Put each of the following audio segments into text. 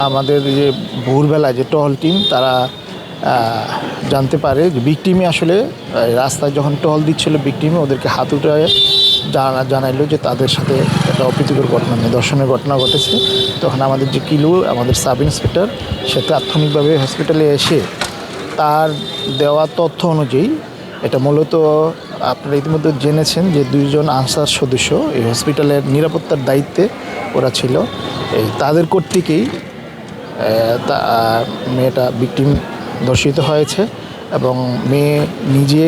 আমাদের যে ভোরবেলা যে টহল টিম তারা জানতে পারে যে ভিকটিমই আসলে রাস্তায় যখন টহল দিচ্ছিল ভিকটিমে ওদেরকে হাত উঠায় জানাইলো যে তাদের সাথে একটা অপ্রীতিকর ঘটনা নিদর্শনের ঘটনা ঘটেছে। তখন আমাদের যে কিলু আমাদের সাব ইন্সপেক্টর সে তাৎক্ষণিকভাবে হসপিটালে এসে তার দেওয়া তথ্য অনুযায়ী এটা মূলত আপনারা ইতিমধ্যে জেনেছেন যে দুইজন আনসার সদস্য এই হসপিটালের নিরাপত্তার দায়িত্বে ওরা ছিল। এই তাদের কর্তৃকেই মেয়েটা ভিকটিম ধর্ষিত হয়েছে এবং মেয়ে নিজে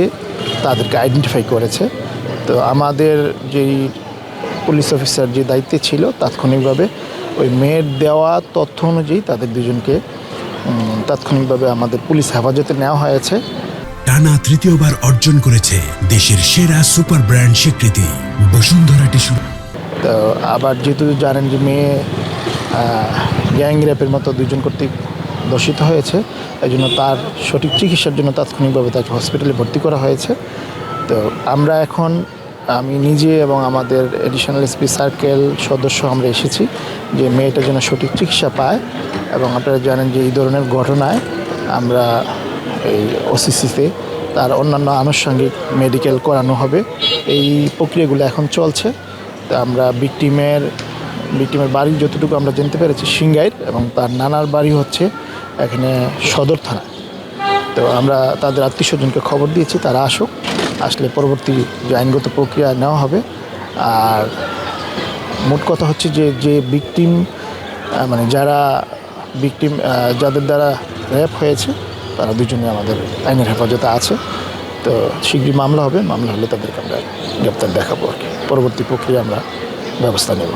তাদেরকে আইডেন্টিফাই করেছে। তো আমাদের যেই পুলিশ অফিসার যে দায়িত্বে ছিল তাৎক্ষণিকভাবে ওই মেয়ের দেওয়া তথ্য অনুযায়ী তাদের দুজনকে তাৎক্ষণিকভাবে আমাদের পুলিশ হেফাজতে নেওয়া হয়েছে। টানা তৃতীয়বার অর্জন করেছে দেশের সেরা সুপার ব্র্যান্ড স্বীকৃতি বসুন্ধরা টিস্যু। তো আবার যেহেতু জানেন যে মেয়ে গ্যাং রেপের মতো দুজন কর্তৃক দর্শিত হয়েছে, এই জন্য তার সঠিক চিকিৎসার জন্য তাৎক্ষণিকভাবে তাকে হসপিটালে ভর্তি করা হয়েছে। তো আমরা এখন আমি নিজে এবং আমাদের এডিশনাল এসপি সার্কেল সদস্য আমরা এসেছি যে মেয়েটা যেন সঠিক চিকিৎসা পায়। এবং আপনারা জানেন যে এই ধরনের ঘটনায় আমরা এই ওসিসিতে তার অন্যান্য আনুষঙ্গিক মেডিকেল করানো হবে, এই প্রক্রিয়াগুলো এখন চলছে। তো আমরা ভিকটিমের বাড়ি যতটুকু আমরা জানতে পেরেছি সিংগাইর, এবং তার নানার বাড়ি হচ্ছে এখানে সদর থানা। তো আমরা তাদের আত্মীয় স্বজনকে খবর দিয়েছি তারা আসুক, আসলে পরবর্তী যে আইনগত প্রক্রিয়া নেওয়া হবে। আর মোট কথা হচ্ছে যে ভিকটিম মানে যারা ভিকটিম যাদের দ্বারা রেপ হয়েছে তারা দুজনে আমাদের আইনের হেফাজতে আছে। তো শীঘ্রই মামলা হবে, মামলা হলে তাদেরকে আমরা গ্রেপ্তার দেখাবো আর কি। পরবর্তী প্রক্রিয়া আমরা ব্যবস্থা নেব।